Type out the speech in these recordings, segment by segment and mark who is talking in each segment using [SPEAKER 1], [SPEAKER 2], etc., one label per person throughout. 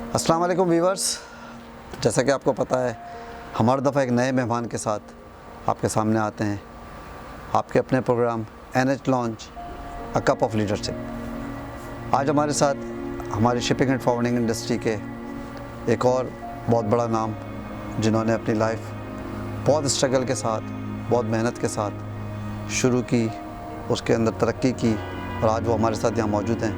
[SPEAKER 1] अस्सलाम वालेकुम व्यूअर्स, जैसा कि आपको पता है हम हर दफ़ा एक नए मेहमान के साथ आपके सामने आते हैं आपके अपने program NH launch a cup of leadership. आज हमारे साथ हमारी शिपिंग एंड फॉरवर्डिंग इंडस्ट्री के एक और बहुत बड़ा नाम, जिन्होंने अपनी लाइफ बहुत स्ट्रगल के साथ, बहुत मेहनत के साथ शुरू की, उसके अंदर तरक्की की और आज वो हमारे साथ यहाँ मौजूद हैं।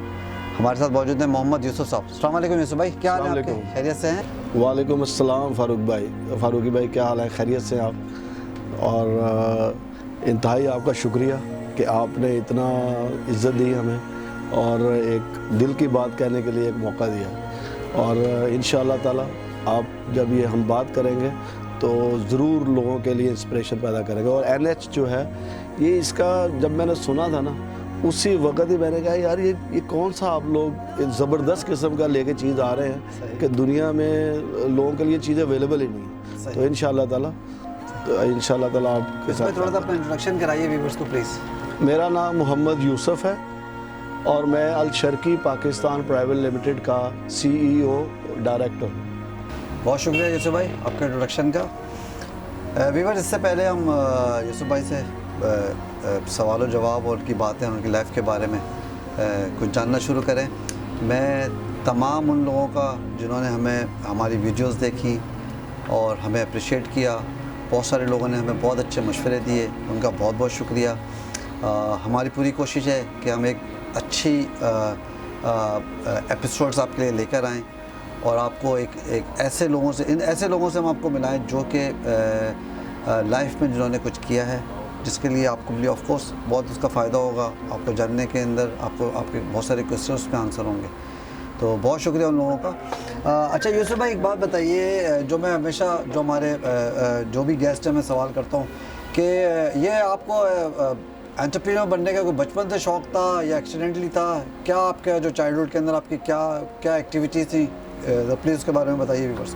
[SPEAKER 1] हमारे साथ मौजूद हैं मोहम्मद यूसुफ साहब। अस्सलाम वालेकुम यूसुफ भाई, क्या हाल है आपके? खैरियत से हैं?
[SPEAKER 2] वालेकुम अस्सलाम फ़ारूकी भाई, क्या हाल है? खैरियत से आप? और इंतहाई आपका शुक्रिया कि आपने इतना इज़्ज़त दी हमें और एक दिल की बात कहने के लिए एक मौका दिया। और इंशाअल्लाह ताला आप जब ये हम बात करेंगे तो ज़रूर लोगों के लिए इंस्पिरेशन पैदा करेंगे। और NH जो है ये, इसका जब मैंने सुना था ना, उसी वक्त ही मैंने कहा यार ये कौन सा आप लोग ज़बरदस्त किस्म का लेके चीज़ आ रहे हैं कि दुनिया में लोगों के लिए चीज़ें अवेलेबल ही नहीं है। तो इंशाअल्लाह ताला आपके साथ
[SPEAKER 1] थोड़ा सा अपना इंट्रोडक्शन कराइए व्यूअर्स को प्लीज़।
[SPEAKER 2] मेरा नाम मोहम्मद यूसुफ है और मैं अल शर्की पाकिस्तान प्राइवेट लिमिटेड का CEO डायरेक्टर हूँ।
[SPEAKER 1] बहुत शुक्रिया यूसुफ भाई आपके इंट्रोडक्शन का। व्यूअर्स, इससे पहले हम यूसुफ भाई से सवाल जवाब और उनकी बातें, उनकी लाइफ के बारे में कुछ जानना शुरू करें। मैं तमाम उन लोगों का जिन्होंने हमारी वीडियोस देखी और हमें अप्रिशिएट किया, बहुत सारे लोगों ने हमें बहुत अच्छे मशवरे दिए, उनका बहुत बहुत शुक्रिया। हमारी पूरी कोशिश है कि हम एक अच्छी एपिसोड्स आपके लिए लेकर आएँ और आपको एक ऐसे लोगों से हम आपको मिलाएं जो कि लाइफ में जिन्होंने कुछ किया है, जिसके लिए आपको भी ऑफ कोर्स बहुत उसका फ़ायदा होगा। आपको जानने के अंदर आपके बहुत सारे क्वेश्चंस पे आंसर होंगे। तो बहुत शुक्रिया उन लोगों का। अच्छा यूसुफ भाई, एक बात बताइए, जो मैं हमेशा जो भी गेस्ट है मैं सवाल करता हूँ कि ये आपको एंटरप्रेन्योर बनने का कोई बचपन से शौक़ था या एक्सीडेंटली था? क्या आपके जो चाइल्डहुड के अंदर आपकी क्या एक्टिविटीज़ थी, प्लीज़ उसके बारे में बताइए व्यूअर्स।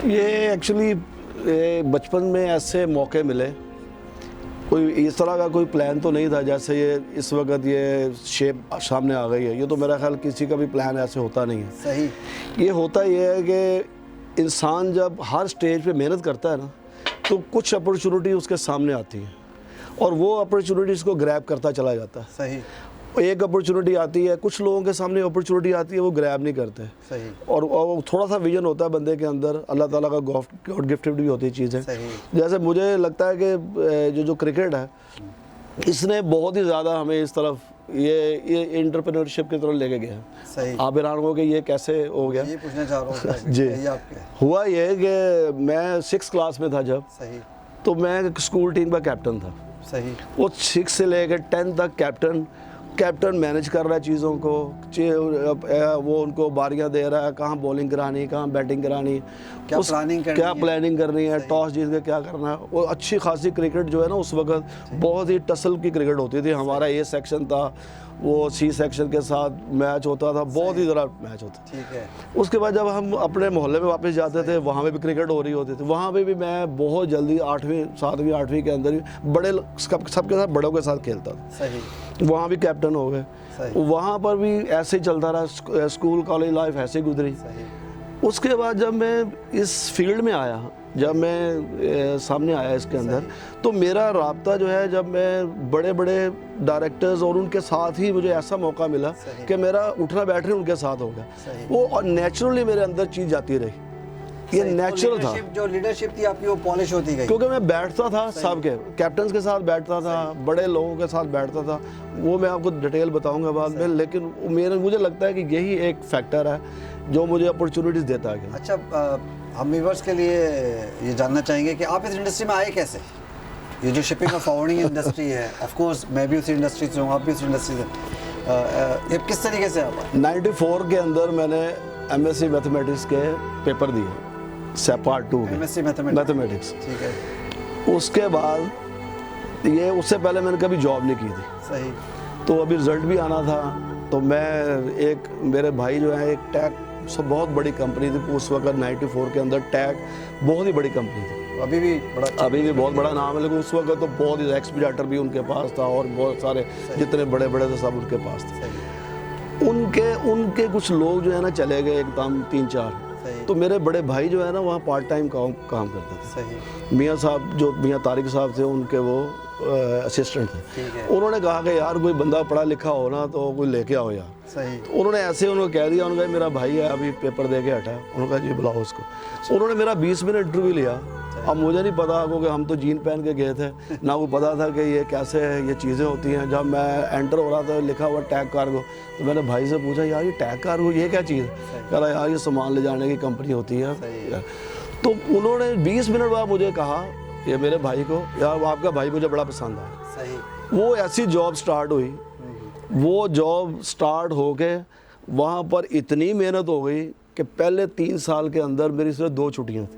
[SPEAKER 2] ये एक्चुअली बचपन में ऐसे मौके मिले, कोई इस तरह का कोई प्लान तो नहीं था जैसे ये इस वक्त ये शेप सामने आ गई है। ये तो मेरा ख्याल किसी का भी प्लान ऐसे होता नहीं है।
[SPEAKER 1] सही।
[SPEAKER 2] ये होता ये है कि इंसान जब हर स्टेज पे मेहनत करता है ना, तो कुछ अपॉर्चुनिटी उसके सामने आती है और वो अपॉर्चुनिटीज़ को ग्रैब करता चला जाता है।
[SPEAKER 1] सही।
[SPEAKER 2] एक अपॉर्चुनिटी आती है, कुछ लोगों के सामने अपॉर्चुनिटी आती है, वो ग्रैब नहीं करते।
[SPEAKER 1] सही।
[SPEAKER 2] और थोड़ा सा विजन होता है बंदे के अंदर, अल्लाह ताला का गॉड गिफ्टेड भी होती चीज़ें। जैसे मुझे लगता है कि जो क्रिकेट है, इसने बहुत ही ज़्यादा हमें इस तरफ ये एंटरप्रेन्योरशिप की तरफ लेके गया।
[SPEAKER 1] सही।
[SPEAKER 2] आप हैरान हो कि ये कैसे हो गया?
[SPEAKER 1] ये पूछना चाह रहा हूँ
[SPEAKER 2] जी।
[SPEAKER 1] आपके
[SPEAKER 2] हुआ ये कि मैं 6th क्लास में था जब,
[SPEAKER 1] सही, तो
[SPEAKER 2] मैं स्कूल टीम का कैप्टन था।
[SPEAKER 1] सही।
[SPEAKER 2] वो 6 से लेकर 10 तक कैप्टन मैनेज कर रहा है चीज़ों को, वो उनको बारियां दे रहा है, कहाँ बॉलिंग करानी, कहाँ बैटिंग करानी,
[SPEAKER 1] क्या प्लानिंग
[SPEAKER 2] करनी है, टॉस जीत के क्या करना है। वो अच्छी खासी क्रिकेट जो है ना, उस वक्त बहुत ही टसल की क्रिकेट होती थी। हमारा A सेक्शन था, वो C सेक्शन के साथ मैच होता था, बहुत ही ज़रा मैच होता था।
[SPEAKER 1] ठीक है।
[SPEAKER 2] उसके बाद जब हम अपने मोहल्ले में वापस जाते थे, वहाँ पे भी क्रिकेट हो रही होती थी। वहाँ पे भी मैं बहुत जल्दी 8वीं 7वीं 8वीं के अंदर सबके साथ बड़ों के साथ खेलता था।
[SPEAKER 1] सही।
[SPEAKER 2] वहाँ भी कैप्टन हो गए। वहाँ पर भी ऐसे ही चलता रहा, स्कूल कॉलेज लाइफ ऐसे गुजरी। उसके बाद जब मैं इस फील्ड में आया, जब मैं सामने आया इसके अंदर, तो मेरा राब्ता जो है, जब मैं बड़े बड़े डायरेक्टर्स और उनके साथ ही मुझे ऐसा मौका मिला कि मेरा उठना बैठना उनके साथ हो गया। वो नेचुरली मेरे अंदर चीज़ जाती रही, ये नेचुरल था।
[SPEAKER 1] जो लीडरशिप थी आपकी वो पॉलिश होती गई,
[SPEAKER 2] क्योंकि मैं बैठता था सबके कैप्टन्स के साथ बैठता था, बड़े लोगों के साथ बैठता था। वो मैं आपको डिटेल बताऊंगा बाद में, लेकिन मुझे लगता है कि यही एक फैक्टर है जो मुझे अपॉर्चुनिटीज़ देता है।
[SPEAKER 1] अच्छा, हम व्यूअर्स के लिए ये जानना चाहेंगे कि आप इस इंडस्ट्री में आए कैसे? ये जो शिपिंग और फॉरवर्डिंग इंडस्ट्री है, ऑफ कोर्स मैं भी उसी इंडस्ट्री से हूँ, आप भी उसी इंडस्ट्री से, ये किस तरीके से आप?
[SPEAKER 2] 94 के अंदर मैंने MSc मैथमेटिक्स के पेपर दिए, पार्ट 2
[SPEAKER 1] MSc
[SPEAKER 2] मैथमेटिक्स।
[SPEAKER 1] ठीक है।
[SPEAKER 2] उसके बाद उससे पहले मैंने कभी जॉब नहीं की थी।
[SPEAKER 1] सही।
[SPEAKER 2] तो अभी रिजल्ट भी आना था, तो मेरे भाई जो है, एक टैग बहुत बड़ी कंपनी थी उस वक्त 94 के अंदर, टैग बहुत ही बड़ी कंपनी थी।
[SPEAKER 1] अभी भी बहुत बड़ा नाम है,
[SPEAKER 2] लेकिन उस वक्त तो बहुत ही एक्सपीडिएटर भी उनके पास था और बहुत सारे जितने बड़े बड़े थे सब उनके पास थे। उनके कुछ लोग जो है ना चले गए एकदम 3-4।
[SPEAKER 1] सही।
[SPEAKER 2] तो मेरे बड़े भाई जो है ना वहाँ पार्ट टाइम काम करते थे।
[SPEAKER 1] सही।
[SPEAKER 2] मियाँ साहब जो मियाँ तारिक साहब थे उनके वो असिस्टेंट थे।
[SPEAKER 1] ठीक है।
[SPEAKER 2] उन्होंने कहा कि यार कोई बंदा पढ़ा लिखा हो ना तो कोई लेके आओ यार।
[SPEAKER 1] सही।
[SPEAKER 2] तो उन्होंने ऐसे उन्होंने कह दिया, उन्होंने कहा मेरा भाई है अभी पेपर दे के हटा है, उन्होंने कहा जी बुलाओ उसको। उन्होंने मेरा 20 मिनट इंटरव्यू लिया। अब मुझे नहीं पता क्योंकि हम तो जीन पहन के गए थे ना, वो पता था कि ये कैसे है, ये चीज़ें होती हैं। जब मैं एंटर हो रहा था लिखा हुआ टैग कार्गो, तो मैंने भाई से पूछा यार ये टैग कार्गो ये क्या चीज़ है? कह रहा यार ये सामान ले जाने की कंपनी होती है। तो उन्होंने 20 मिनट बाद मुझे कहा ये मेरे भाई को, यार आपका भाई मुझे बड़ा पसंद आया।
[SPEAKER 1] सही।
[SPEAKER 2] वो ऐसी जॉब स्टार्ट हुई। वो जॉब स्टार्ट हो के वहाँ पर इतनी मेहनत हो गई कि पहले 3 साल के अंदर मेरी सिर्फ 2 छुट्टियाँ थी।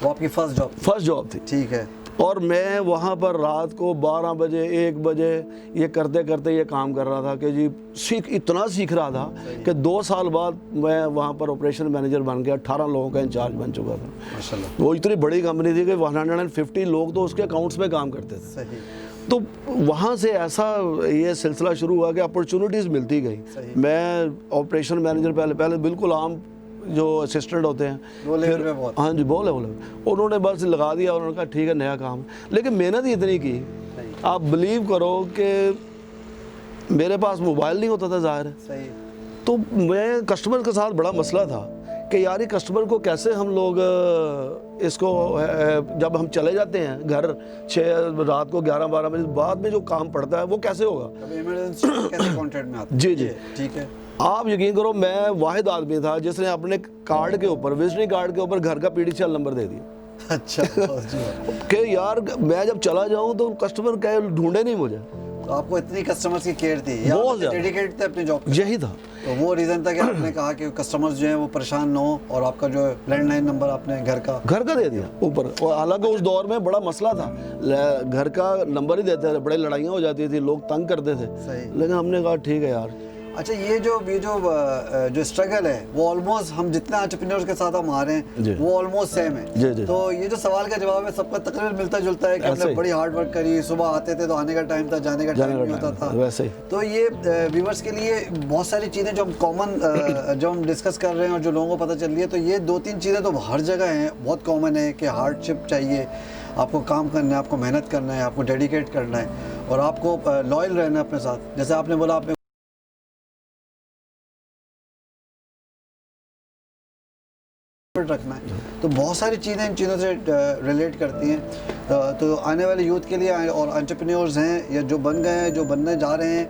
[SPEAKER 1] वो आपकी फर्स्ट जॉब
[SPEAKER 2] थी।
[SPEAKER 1] ठीक है।
[SPEAKER 2] और मैं वहाँ पर रात को 12 बजे 1 बजे ये करते करते ये काम कर रहा था कि जी इतना सीख रहा था कि 2 साल बाद मैं वहाँ पर ऑपरेशन मैनेजर बन गया, 18 लोगों का इंचार्ज बन चुका था।
[SPEAKER 1] माशाल्लाह।
[SPEAKER 2] वो इतनी बड़ी कंपनी थी कि 150 लोग तो उसके अकाउंट्स में काम करते थे।
[SPEAKER 1] सही।
[SPEAKER 2] तो वहाँ से ऐसा ये सिलसिला शुरू हुआ कि अपॉर्चुनिटीज़ मिलती गई। मैं ऑपरेशन मैनेजर पहले बिल्कुल आम जो असिस्टेंट होते हैं,
[SPEAKER 1] फिर
[SPEAKER 2] हाँ जी बहुत लेवल उन्होंने बस लगा दिया। उन्होंने कहा ठीक है नया काम, लेकिन मेहनत ही इतनी की। आप बिलीव करो कि मेरे पास मोबाइल नहीं होता था ज़ाहिर है। तो मैं कस्टमर के साथ बड़ा मसला था कि यार ये कस्टमर को कैसे हम लोग इसको जब हम चले जाते हैं घर 6 रात को 11-12 बजे बाद में जो काम पड़ता है वो कैसे होगा?
[SPEAKER 1] कैसे कॉन्ट्रैक्ट में आता?
[SPEAKER 2] जी।
[SPEAKER 1] ठीक है।
[SPEAKER 2] आप यकीन करो मैं वाहिद आदमी था जिसने अपने कार्ड के ऊपर, विजिटिंग कार्ड के ऊपर घर का PDCL नंबर दे दिया।
[SPEAKER 1] अच्छा।
[SPEAKER 2] कि यार मैं जब चला जाऊं तो कस्टमर कहे ढूंढे नहीं मुझे।
[SPEAKER 1] तो आपको इतनी कस्टमर्स की केयर थी,
[SPEAKER 2] बहुत ज़्यादा
[SPEAKER 1] डेडिकेटेड थे अपनी जॉब?
[SPEAKER 2] यही था।
[SPEAKER 1] तो वो रीज़न था कि आपने कहा कि कस्टमर्स जो हैं वो परेशान ना हो, और आपका जो लैंडलाइन नंबर आपने घर का दे
[SPEAKER 2] दिया ऊपर। और हालांकि उस दौर में बड़ा मसला था, घर का नंबर ही देते थे, बड़े लड़ाइयाँ हो जाती थी, लोग तंग करते थे। लेकिन हमने कहा ठीक है यार।
[SPEAKER 1] अच्छा, ये जो स्ट्रगल है वो ऑलमोस्ट हम जितने एंटरप्रेन्योर्स के साथ हम आ रहे हैं वो ऑलमोस्ट सेम है।
[SPEAKER 2] जी।
[SPEAKER 1] तो ये जो सवाल का जवाब है सबका तकरीबन मिलता जुलता है कि हमने बड़ी हार्ड वर्क करी, सुबह आते थे तो आने का टाइम था, जाने का टाइम नहीं होता था।
[SPEAKER 2] वैसे ही
[SPEAKER 1] तो ये व्यूअर्स के लिए बहुत सारी चीज़ें जो हम कॉमन जो हम डिस्कस कर रहे हैं और जो लोगों को पता चल रही है, तो ये 2-3 चीज़ें तो हर जगह हैं, बहुत कॉमन है कि हार्डशिप चाहिए, आपको काम करना है, आपको मेहनत करना है, आपको डेडिकेट करना है, और आपको लॉयल रहना है अपने साथ। जैसे आपने बोला आपने रखना है, तो बहुत सारी चीज़ें इन चीज़ों से रिलेट करती हैं। तो आने वाले यूथ के लिए और एंटरप्रेन्योर्स हैं या जो बन गए हैं, जो बनने जा रहे हैं,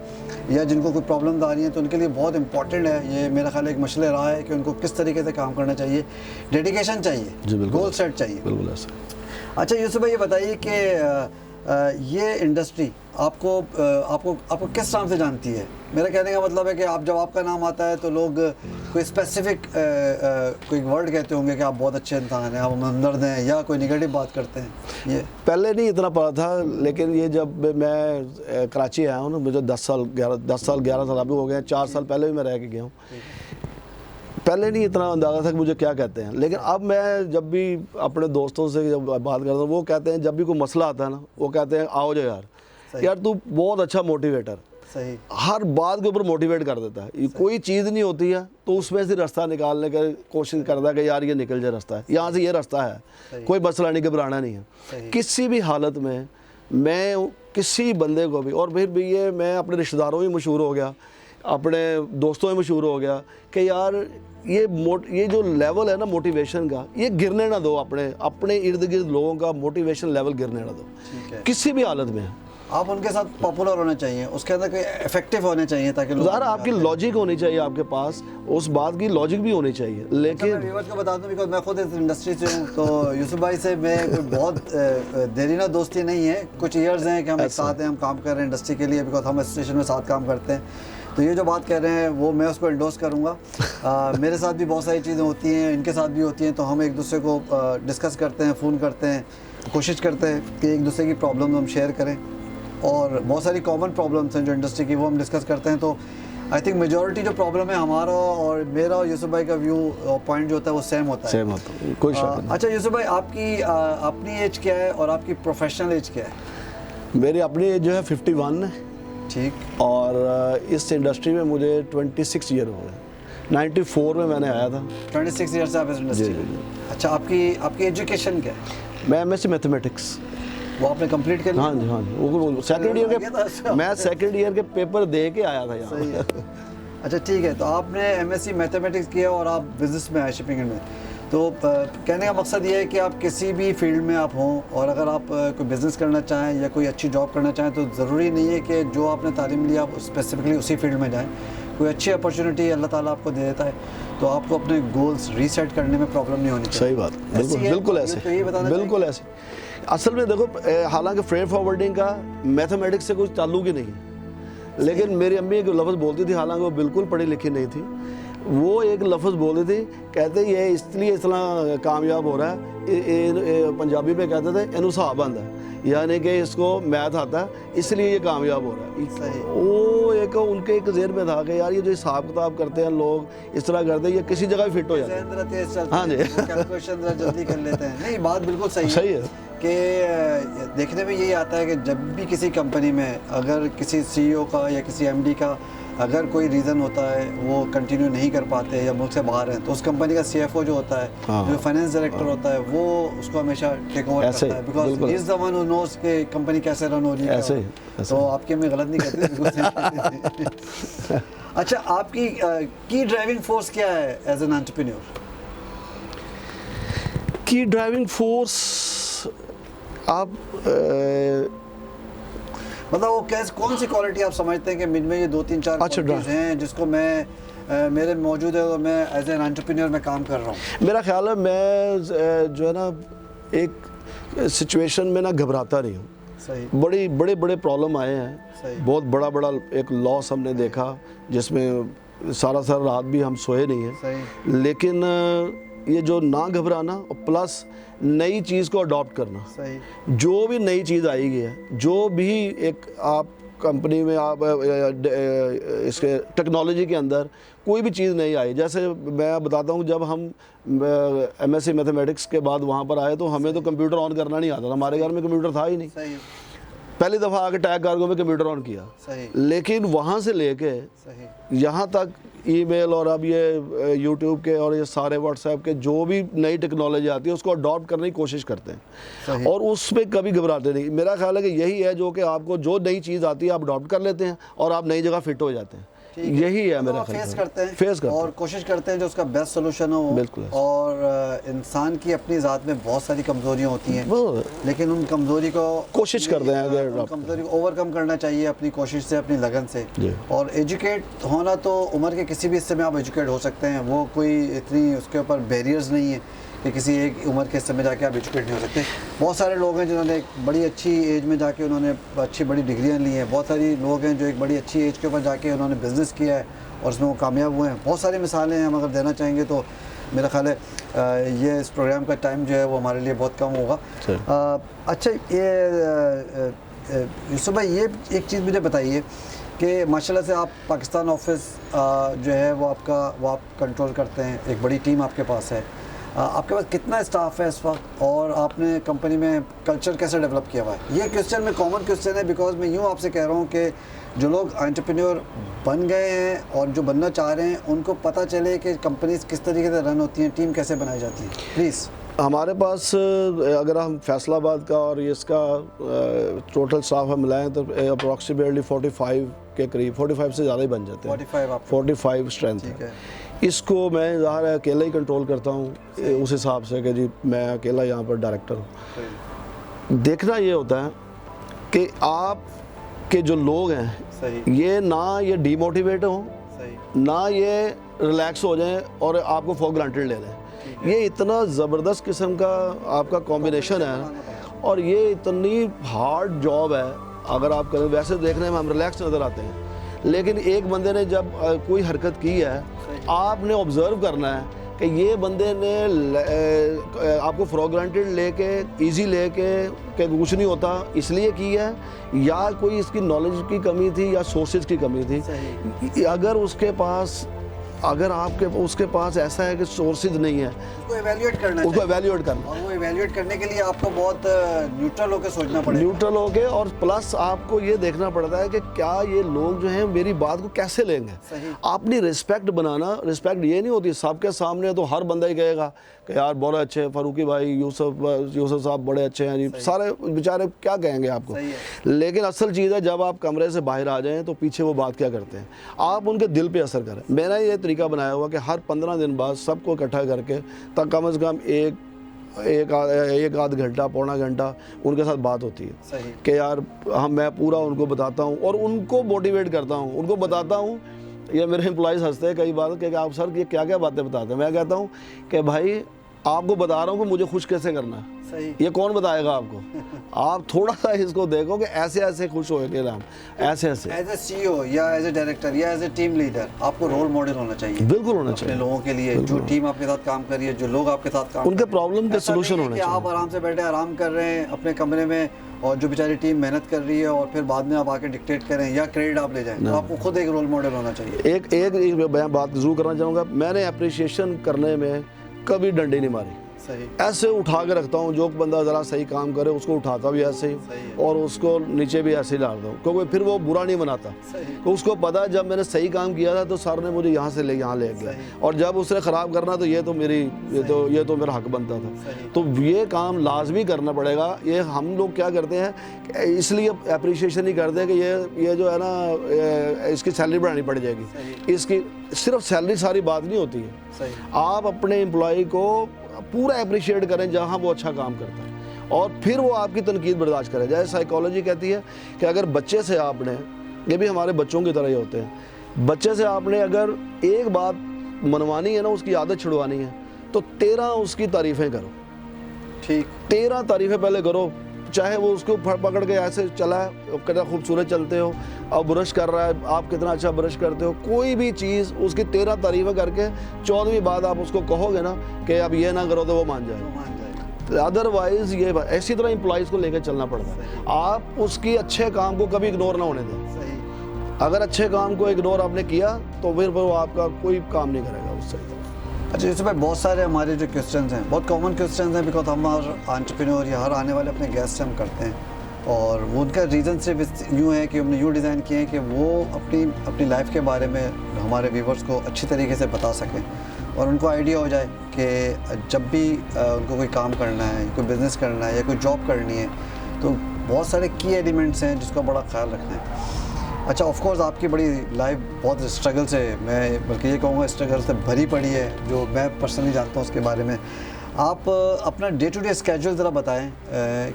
[SPEAKER 1] या जिनको कोई प्रॉब्लम्स आ रही हैं, तो उनके लिए बहुत इंपॉर्टेंट है ये। मेरा ख्याल एक मसले रहा है कि उनको किस तरीके से काम करना चाहिए, डेडिकेशन चाहिए, गोल सेट चाहिए।
[SPEAKER 2] बिल्कुल ऐसा।
[SPEAKER 1] अच्छा यूसुफ भाई, ये बताइए कि ये इंडस्ट्री आपको किस नाम से जानती है? मेरा कहने का मतलब है कि आप जब आपका नाम आता है तो लोग कोई स्पेसिफिक कोई वर्ड कहते होंगे कि आप बहुत अच्छे इंसान हैं, आप हमदर्द हैं, या कोई नेगेटिव बात करते हैं। ये
[SPEAKER 2] पहले नहीं इतना पता था, लेकिन ये जब मैं कराची आया हूँ ना, मुझे 10 साल 11 साल अभी हो गए हैं। 4 साल पहले भी मैं रह के गया हूँ। पहले नहीं इतना अंदाज़ा था कि मुझे क्या कहते हैं, लेकिन अब मैं जब भी अपने दोस्तों से जब बात करता हूँ, वो कहते हैं जब भी कोई मसला आता है ना, वो कहते हैं आओ जो यार तू बहुत अच्छा मोटिवेटर,
[SPEAKER 1] सही,
[SPEAKER 2] हर बात के ऊपर मोटिवेट कर देता है। कोई चीज़ नहीं होती है तो उसमें से रास्ता निकालने की कोशिश करता है कि यार ये निकल जाए रास्ता है, यहाँ से ये रास्ता है, कोई मसला नहीं, घबराना नहीं है किसी भी हालत में। मैं किसी बंदे को भी, और फिर भी ये मैं अपने रिश्तेदारों में मशहूर हो गया, अपने दोस्तों में मशहूर हो गया कि यार ये जो लेवल है ना मोटिवेशन का, ये गिरने ना दो। अपने इर्द गिर्द लोगों का मोटिवेशन लेवल गिरने ना दो किसी भी हालत में।
[SPEAKER 1] आप उनके साथ पॉपुलर होना चाहिए, उसके अंदर कोई इफेक्टिव होने चाहिए ताकि
[SPEAKER 2] ज़रा आपकी लॉजिक होनी चाहिए, आपके पास उस बात की लॉजिक भी होनी चाहिए। लेकिन
[SPEAKER 1] मैं व्यूअर्स को बता दूं, बिकॉज मैं खुद इस इंडस्ट्री से हूँ, तो यूसुफ भाई से मैं कोई बहुत देरीना दोस्ती नहीं है, कुछ ईयर्स हैं कि हम एक साथ हैं, हम काम कर रहे हैं इंडस्ट्री के लिए, बिकॉज हम एसोसिएशन में साथ काम करते हैं। तो ये जो बात कह रहे हैं वो मैं उसको एंडोर्स करूँगा। मेरे साथ भी बहुत सारी चीज़ें होती हैं, इनके साथ भी होती हैं, तो हम एक दूसरे को डिस्कस करते हैं, फ़ोन करते हैं, कोशिश करते हैं कि एक दूसरे की प्रॉब्लम हम शेयर करें, और बहुत सारी कॉमन प्रॉब्लम्स हैं जो इंडस्ट्री की वो हम डिस्कस करते हैं। तो आई थिंक मेजॉरिटी जो प्रॉब्लम है हमारा और मेरा और यूसुफ भाई का व्यू पॉइंट जो होता है वो सेम होता है।
[SPEAKER 2] कोई शक नहीं।
[SPEAKER 1] अच्छा यूसुफ भाई, आपकी अपनी एज क्या है और आपकी प्रोफेशनल एज क्या है?
[SPEAKER 2] मेरी अपनी एज जो है 51 है,
[SPEAKER 1] ठीक।
[SPEAKER 2] और इस इंडस्ट्री में मुझे 26 ईयर हो गए। 94 में मैंने आया था।
[SPEAKER 1] 26 ईयर से आप इस इंडस्ट्री
[SPEAKER 2] जी,
[SPEAKER 1] में। अच्छा, आपकी एजुकेशन क्या है?
[SPEAKER 2] मैं MSc मैथमेटिक्स।
[SPEAKER 1] वो आपने कंप्लीट कर लिया?
[SPEAKER 2] हाँ जी, हाँ जी, वो सेकंड ईयर के, मैं सेकंड ईयर के पेपर दे के आया था यहाँ।
[SPEAKER 1] सही है। अच्छा ठीक है, तो आपने MSc मैथमेटिक्स किया और आप बिजनेस में आए, शिपिंग में। तो कहने का मकसद ये है कि आप किसी भी फील्ड में आप हों, और अगर आप कोई बिज़नेस करना चाहें या कोई अच्छी जॉब करना चाहें, तो ज़रूरी नहीं है कि जो आपने तालीम ली आप स्पेसिफिकली उसी फील्ड में जाएं। कोई अच्छी अपॉर्चुनिटी अल्लाह ताला आपको दे देता है, तो आपको अपने गोल्स रीसेट करने में प्रॉब्लम नहीं होनी चाहिए।
[SPEAKER 2] सही बात, बिल्कुल बिल्कुल ऐसे,
[SPEAKER 1] तो ये बताना
[SPEAKER 2] बिल्कुल ऐसे। असल में देखो, हालांकि फ्रेट फॉरवर्डिंग का मैथमेटिक्स से कोई ताल्लुक ही नहीं है, लेकिन मेरी अम्मी एक लफ्ज़ बोलती थी, हालांकि वो बिल्कुल पढ़ी लिखी नहीं थी। वो एक लफ्ज़ बोलती थी, कहते ये इसलिए इतना कामयाब हो रहा है, पंजाबी में कहते थे इनू हिसाब आंदा है, यानी कि इसको मैथ आता है इसलिए ये कामयाब हो रहा है।
[SPEAKER 1] सही।
[SPEAKER 2] वो एक उनके एक ज़हन में था कि यार ये जो हिसाब किताब करते हैं लोग, इस तरह करते हैं, ये किसी जगह फिट हो जाता है। हाँ जी,
[SPEAKER 1] कैलकुलेशन जल्दी कर लेते हैं। नहीं, बात बिल्कुल सही
[SPEAKER 2] है
[SPEAKER 1] कि देखने में यही आता है कि जब भी किसी कंपनी में अगर किसी CEO का या किसी MD का अगर कोई रीज़न होता है वो कंटिन्यू नहीं कर पाते या मुल्क से बाहर हैं, तो उस कंपनी का CFO जो होता है,
[SPEAKER 2] हाँ,
[SPEAKER 1] जो फाइनेंस डायरेक्टर होता है, वो उसको हमेशा टेक ओवर करता है, because he is the one who knows कि कंपनी कैसे रन हो रही है।
[SPEAKER 2] ऐसे।
[SPEAKER 1] तो आपकी हमें गलत नहीं कहते। अच्छा, आपकी की ड्राइविंग फोर्स क्या है एज एन एंटरप्रेन्योर?
[SPEAKER 2] की ड्राइविंग फोर्स आप
[SPEAKER 1] मतलब वो कैसे, कौन सी क्वालिटी आप समझते हैं कि मुझ में ये 2-3-4 क्वालिटीज हैं जिसको मैं मेरे मौजूद है और मैं एज एन एंटरप्रेन्योर में काम कर रहा हूँ?
[SPEAKER 2] मेरा ख्याल है मैं जो है ना एक सिचुएशन में ना घबराता नहीं हूँ।
[SPEAKER 1] सही।
[SPEAKER 2] बड़े प्रॉब्लम आए हैं, बहुत बड़ा एक लॉस हमने देखा जिसमें सारा रात भी हम सोए नहीं हैं।
[SPEAKER 1] सही।
[SPEAKER 2] लेकिन ये जो ना घबराना और प्लस नई चीज़ को अडॉप्ट करना।
[SPEAKER 1] सही।
[SPEAKER 2] जो भी नई चीज़ आई है, जो भी एक आप कंपनी में आप इसके टेक्नोलॉजी के अंदर कोई भी चीज़ नहीं आई, जैसे मैं बताता हूँ, जब हम MSc मैथमेटिक्स के बाद वहाँ पर आए तो हमें तो कंप्यूटर ऑन करना नहीं आता था, हमारे घर में कंप्यूटर था ही नहीं।
[SPEAKER 1] सही।
[SPEAKER 2] पहली दफ़ा आके टैग कार्गो में कंप्यूटर ऑन किया।
[SPEAKER 1] सही।
[SPEAKER 2] लेकिन वहाँ से लेके यहाँ तक ईमेल और अब ये यूट्यूब के और ये सारे व्हाट्सएप के जो भी नई टेक्नोलॉजी आती है उसको अडॉप्ट करने की कोशिश करते हैं और उस पर कभी घबराते नहीं। मेरा ख्याल है कि यही है जो कि आपको जो नई चीज़ आती है आप अडॉप्ट कर लेते हैं और आप नई जगह फिट हो जाते हैं। यही है मेरा ख्याल।
[SPEAKER 1] फेस करते हैं और कोशिश करते हैं जो उसका बेस्ट सोल्यूशन हो।
[SPEAKER 2] बिल्कुल।
[SPEAKER 1] और इंसान की अपनी ज़ात में बहुत सारी कमज़ोरियाँ होती हैं, लेकिन उन कमज़ोरी को
[SPEAKER 2] कोशिश करते हैं,
[SPEAKER 1] कमज़ोरी को ओवरकम करना चाहिए अपनी कोशिश से, अपनी लगन से। और एजुकेट होना तो उम्र के किसी भी हिस्से में आप एजुकेट हो सकते हैं, वो कोई इतनी उसके ऊपर बैरियर्स नहीं है कि किसी एक उम्र के हिस्से में जाके आप एजुकेट नहीं हो सकते। बहुत सारे लोग हैं जिन्होंने एक बड़ी अच्छी एज में जाके उन्होंने अच्छी बड़ी डिग्रियां ली हैं। बहुत सारी लोग हैं जो एक बड़ी अच्छी एज के ऊपर जाके उन्होंने बिज़नेस किया है और उसमें वो कामयाब हुए हैं। बहुत सारी मिसालें हैं, हम अगर देना चाहेंगे तो मेरा ख्याल है ये इस प्रोग्राम का टाइम जो है वो हमारे लिए बहुत कम होगा। अच्छा, ये यूसुफ भाई, ये एक चीज़ मुझे बताइए कि माशाल्लाह से आप पाकिस्तान ऑफिस जो है वो आप कंट्रोल करते हैं, एक बड़ी टीम आपके पास है। आपके पास कितना स्टाफ है इस वक्त और आपने कंपनी में कल्चर कैसे डेवलप किया हुआ है? ये क्वेश्चन में कॉमन क्वेश्चन है, बिकॉज मैं यूँ आपसे कह रहा हूँ कि जो लोग एंटरप्रेन्योर बन गए हैं और जो बनना चाह रहे हैं उनको पता चले कि कंपनीज किस तरीके से रन होती हैं, टीम कैसे बनाई जाती है। प्लीज़।
[SPEAKER 2] हमारे पास अगर हम फैसलाबाद का और इसका टोटल स्टाफ हम मिलाएं तो अप्रॉक्सीमेटली 45 के करीब, 45 से ज़्यादा ही बन जाते हैं। 45 स्ट्रेंथ है। इसको मैं ज़ाहिर है अकेला ही कंट्रोल करता हूँ उस हिसाब से कि जी मैं अकेला यहाँ पर डायरेक्टर हूँ। देखना ये होता है कि आप के जो लोग हैं ये ना ये डीमोटिवेट हों, ना ये रिलैक्स हो जाएं और आपको फॉर ग्रांटेड ले लें। ये इतना ज़बरदस्त किस्म का आपका कॉम्बिनेशन है और ये इतनी हार्ड जॉब है। अगर आप करें, वैसे देखने में हम रिलैक्स नज़र आते हैं, लेकिन एक बंदे ने जब कोई हरकत की है आपने ऑब्ज़र्व करना है कि ये बंदे ने आपको फॉर ग्रांटेड लेके इजी लेके कि कुछ नहीं होता इसलिए की है, या कोई इसकी नॉलेज की कमी थी या सोर्सेज की कमी थी। अगर उसके पास अगर आपके उसके पास ऐसा है कि सोर्सेज नहीं है,
[SPEAKER 1] उसको एवेल्युएट करना
[SPEAKER 2] उसको
[SPEAKER 1] चाहिए।
[SPEAKER 2] एवेल्युएट करना,
[SPEAKER 1] और वो एवेल्युएट करने के लिए आपको बहुत न्यूट्रल होकर सोचना पड़ेगा।
[SPEAKER 2] न्यूट्रल हो के, और प्लस आपको ये देखना पड़ता है कि क्या ये लोग जो हैं मेरी बात को कैसे लेंगे।
[SPEAKER 1] सही।
[SPEAKER 2] अपनी रिस्पेक्ट बनाना, रिस्पेक्ट ये नहीं होती सबके सामने तो हर बंदा ही कहेगा कि यार बहुत अच्छे हैं फारूकी भाई, यूसुफ साहब बड़े अच्छे हैं जी, सारे बेचारे क्या कहेंगे आपको।
[SPEAKER 1] सही है।
[SPEAKER 2] लेकिन असल चीज़ है जब आप कमरे से बाहर आ जाएं तो पीछे वो बात क्या करते हैं, आप उनके दिल पे असर करें। मैंने ये तरीका बनाया हुआ कि हर 15 दिन बाद सबको इकट्ठा करके तक कम से कम एक आध घंटा पौना घंटा उनके साथ बात होती है
[SPEAKER 1] सही।
[SPEAKER 2] कि यार मैं पूरा उनको बताता हूँ और उनको मोटिवेट करता हूँ, उनको बताता हूँ। ये मेरे एम्प्लॉइज़ हंसते हैं कई बार कि आप सर ये क्या क्या बातें बताते हैं। मैं कहता हूँ कि भाई आपको बता रहा हूँ कि मुझे खुश कैसे करना है,
[SPEAKER 1] सही।
[SPEAKER 2] ये कौन बताएगा आपको। आप थोड़ा सा इसको देखो कि ऐसे ऐसे खुश होएंगे हम, ऐसे ऐसे।
[SPEAKER 1] एज ए CEO या एज ए डायरेक्टर या एज ए टीम लीडर आपको रोल मॉडल होना चाहिए।
[SPEAKER 2] बिल्कुल होना
[SPEAKER 1] अपने
[SPEAKER 2] चाहिए,
[SPEAKER 1] लोगों के लिए, जो टीम आपके साथ काम कर रही है, जो लोग आपके साथ काम
[SPEAKER 2] उनके
[SPEAKER 1] कर रहे हैं।
[SPEAKER 2] प्रॉब्लम के
[SPEAKER 1] ऐसा
[SPEAKER 2] सोल्यूशन
[SPEAKER 1] नहीं है
[SPEAKER 2] होने
[SPEAKER 1] कि
[SPEAKER 2] चाहिए।
[SPEAKER 1] आप आराम से बैठे आराम कर रहे हैं अपने कमरे में और जो बेचारी टीम मेहनत कर रही है और फिर बाद में आप आके डिक्टेट करें या क्रेडिट आप ले जाएं। तो आपको खुद एक रोल मॉडल होना चाहिए।
[SPEAKER 2] एक मैं बात जरूर करना चाहूँगा, मैंने अप्रिसिएशन करने में कभी डंडी नहीं मारी।
[SPEAKER 1] सही।
[SPEAKER 2] ऐसे उठा के रखता हूँ, जो बंदा ज़रा सही काम करे उसको उठाता भी ऐसे ही
[SPEAKER 1] सही है।
[SPEAKER 2] और उसको नीचे भी ऐसे ही डालता हूँ, क्योंकि फिर वो बुरा नहीं बनाता।
[SPEAKER 1] सही।
[SPEAKER 2] तो उसको पता है जब मैंने सही काम किया था तो सर ने मुझे यहाँ से यहाँ ले गया, और जब उसने ख़राब करना तो ये तो मेरा हक बनता था। तो ये काम लाजमी करना पड़ेगा। ये हम लोग क्या करते हैं इसलिए अप्रिशिएशन नहीं करते कि ये जो है ना इसकी सैलरी बढ़ानी पड़ जाएगी। इसकी सिर्फ सैलरी सारी बात नहीं होती है।
[SPEAKER 1] सही।
[SPEAKER 2] आप अपने एम्प्लॉय को पूरा अप्रिशिएट करें जहां वो अच्छा काम करता है, और फिर वो आपकी तनकीद बर्दाश्त करें। जैसे साइकोलॉजी कहती है कि अगर बच्चे से आपने, ये भी हमारे बच्चों की तरह ही होते हैं, बच्चे से आपने अगर एक बात मनवानी है ना, उसकी आदत छुड़वानी है, तो 13 उसकी तारीफ़ें करो।
[SPEAKER 1] ठीक।
[SPEAKER 2] 13 तारीफ़ें पहले करो, चाहे वो उसको पकड़ के ऐसे चला है, कितना खूबसूरत चलते हो, अब ब्रश कर रहा है, आप कितना अच्छा ब्रश करते हो, कोई भी चीज़ उसकी 13 तारीफ़ें करके 14वीं बात आप उसको कहोगे ना कि अब ये ना करो तो वो मान जाएगा। अदरवाइज़ ये ऐसी तरह एम्प्लॉइज़ को लेकर चलना पड़ता है। आप उसकी अच्छे काम को कभी इग्नोर ना होने दें।
[SPEAKER 1] सही।
[SPEAKER 2] अगर अच्छे काम को इग्नोर आपने किया तो फिर वो आपका कोई काम नहीं करेगा उससे।
[SPEAKER 1] अच्छा यूसुफ भाई, बहुत सारे हमारे जो क्वेश्चंस हैं बहुत कॉमन क्वेश्चंस हैं, बिकॉज हम एंटरप्रेन्योर या हर आने वाले अपने गेस्ट से हम करते हैं, और वो उनका रीज़न सिर्फ यूँ है कि हमने यूँ डिज़ाइन किए हैं कि वो अपनी लाइफ के बारे में हमारे व्यूवर्स को अच्छी तरीके से बता सकें और उनको आइडिया हो जाए कि जब भी उनको कोई काम करना है, कोई बिज़नेस करना है या कोई जॉब करनी है, तो बहुत सारे की एलिमेंट्स हैं जिसका बड़ा ख्याल रखना है। अच्छा, ऑफ कोर्स आपकी बड़ी लाइफ बहुत स्ट्रगल से, मैं बल्कि ये कहूँगा स्ट्रगल से भरी पड़ी है, जो मैं पर्सनली जानता हूँ उसके बारे में। आप अपना डे टू डे स्केड्यूल ज़रा बताएं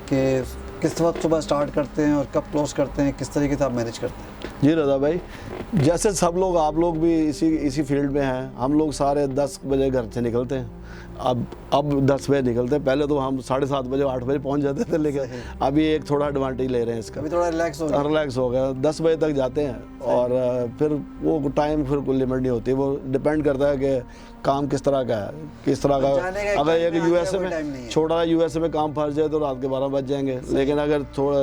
[SPEAKER 1] कि किस वक्त सुबह स्टार्ट करते हैं और कब क्लोज करते हैं, किस तरीके से आप मैनेज करते हैं?
[SPEAKER 2] जी रज़ा भाई, जैसे सब लोग, आप लोग भी इसी फील्ड में हैं, हम लोग सारे 10 बजे घर से निकलते हैं। अब 10 बजे निकलते हैं, पहले तो हम 7:30 बजे 8 बजे पहुंच जाते थे, लेकिन अभी एक थोड़ा एडवांटेज ले रहे हैं इसका,
[SPEAKER 1] अभी थोड़ा रिलैक्स हो
[SPEAKER 2] गया। 10 बजे तक जाते हैं और फिर वो टाइम फिर कोई लिमिट नहीं होती, वो डिपेंड करता है कि काम किस तरह का है, किस तरह का। अगर एक यूएसए में छोटा यूएसए में काम फंस जाए तो रात के 12 बज जाएंगे, लेकिन अगर थोड़ा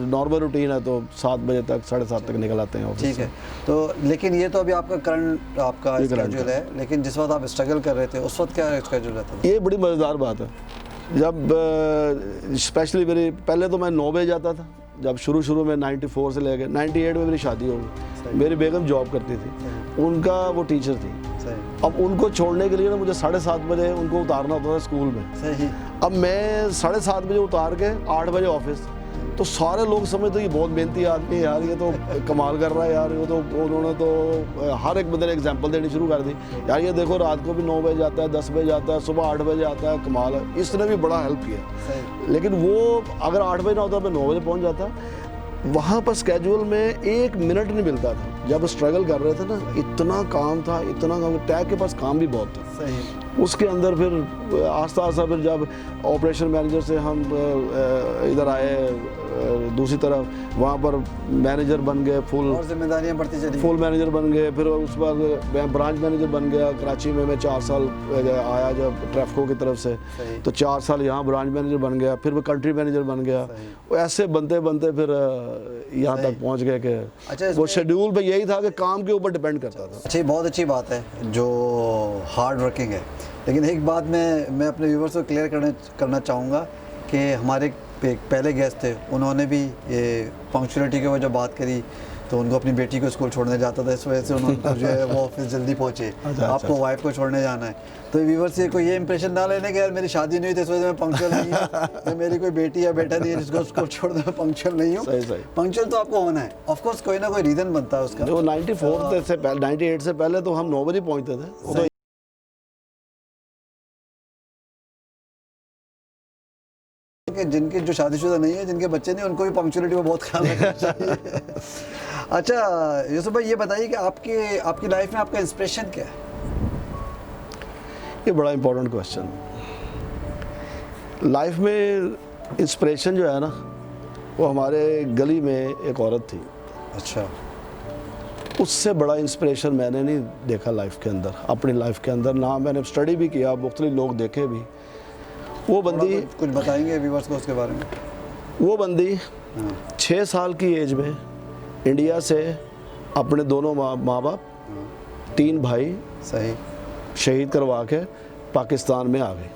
[SPEAKER 2] नॉर्मल रूटीन है तो 7 बजे तक 7:30 तक निकल आते हैं।
[SPEAKER 1] ठीक है, तो लेकिन ये तो अभी आपका करंट आपका स्केड्यूल है, लेकिन जिस वक्त आप स्ट्रगल कर रहे थे उस वक्त क्या स्केड्यूल रहता था?
[SPEAKER 2] ये बड़ी मज़ेदार बात है। जब स्पेशली मेरी, पहले तो मैं 9 बजे जाता था, जब शुरू में 94 से लेकर 98 में मेरी शादी हो गई। मेरी बेगम जॉब करती थी, उनका वो टीचर थी। अब उनको छोड़ने के लिए ना मुझे 7:30 बजे उनको उतारना होता था स्कूल में।
[SPEAKER 1] सही।
[SPEAKER 2] अब मैं 7:30 बजे उतार के 8 बजे ऑफिस, तो सारे लोग समझते ये बहुत मेहनती आदमी है यार, ये तो कमाल कर रहा है यार, ये तो उन्होंने तो हर एक बंदे ने एग्जांपल देनी शुरू कर दी, यार ये देखो रात को भी 9 बजे जाता है, 10 बजे जाता है, सुबह 8 बजे आता है, कमाल है। इसने भी बड़ा हेल्प किया। लेकिन वो अगर 8 बजे ना होता मैं 9 बजे पहुँच जाता। वहाँ पर स्केड्यूल में 1 मिनट नहीं मिलता था। जब स्ट्रगल कर रहे थे ना, इतना काम था, इतना काम, टैग के पास काम भी बहुत था।
[SPEAKER 1] सही।
[SPEAKER 2] उसके अंदर फिर आस्ता जब ऑपरेशन मैनेजर से हम इधर आए दूसरी तरफ, वहाँ पर मैनेजर बन गए, फुल
[SPEAKER 1] जिम्मेदारियाँ बढ़ती चली,
[SPEAKER 2] फुल मैनेजर बन गए। फिर उस बाद मैं ब्रांच मैनेजर बन गया कराची में। मैं 4 साल आया जब ट्रैफको की तरफ से, तो 4 साल यहाँ ब्रांच मैनेजर बन गया, फिर मैं कंट्री मैनेजर बन गया। ऐसे बनते बनते फिर यहाँ तक पहुँच गए कि वो शेड्यूल में यही था कि काम के ऊपर डिपेंड करता था।
[SPEAKER 1] अच्छा, ये बहुत अच्छी बात है जो हार्ड वर्किंग है। लेकिन एक बात मैं अपने व्यूवर्स को क्लियर करना चाहूँगा कि हमारे पहले गेस्ट थे, उन्होंने भी ये पंक्चुअलिटी के ऊपर जब बात करी तो उनको अपनी बेटी को स्कूल छोड़ने जाता था, इस वजह से उन्होंने जो है वो ऑफिस जल्दी पहुँचे। आपको वाइफ को छोड़ने जाना है, तो व्यूवर्स से कोई ये इंप्रेशन ना लेने कि यार मेरी शादी नहीं हुई तो इस वजह से मैं पंक्चुअल नहीं हूँ, मेरी कोई बेटी या बेटा नहीं है जिसको स्कूल छोड़ना, मैं पंक्चुअल नहीं हूँ। पंक्चुअल तो आपको होना है, ऑफ कोर्स कोई ना कोई रीज़न बनता है उसका।
[SPEAKER 2] जो 94 से पहले 98 से पहले तो हम 9 बजे पहुँचते थे।
[SPEAKER 1] जिनके जो शादीशुदा नहीं है, जिनके बच्चे नहीं, उनको भी पंक्चुअलिटी में बहुत ख्याल रखना चाहिए। अच्छा यूसुफ भाई, ये बताइए कि आपकी लाइफ में आपका इंस्पिरेशन क्या है?
[SPEAKER 2] ये बड़ा इंपॉर्टेंट क्वेश्चन। लाइफ में इंस्पिरेशन जो है ना, वो हमारे गली में एक औरत थी।
[SPEAKER 1] अच्छा।
[SPEAKER 2] उससे बड़ा इंस्पिरेशन मैंने नहीं देखा लाइफ के अंदर, अपनी लाइफ के अंदर ना। मैंने स्टडी भी किया, मुख्तलिफ लोग देखे भी। वो बंदी,
[SPEAKER 1] कुछ बताएंगे व्यूअर्स को उसके बारे में?
[SPEAKER 2] वो बंदी 6 साल की एज में इंडिया से अपने दोनों माँ बाप, 3 भाई
[SPEAKER 1] सही
[SPEAKER 2] शहीद करवा के पाकिस्तान में आ गई।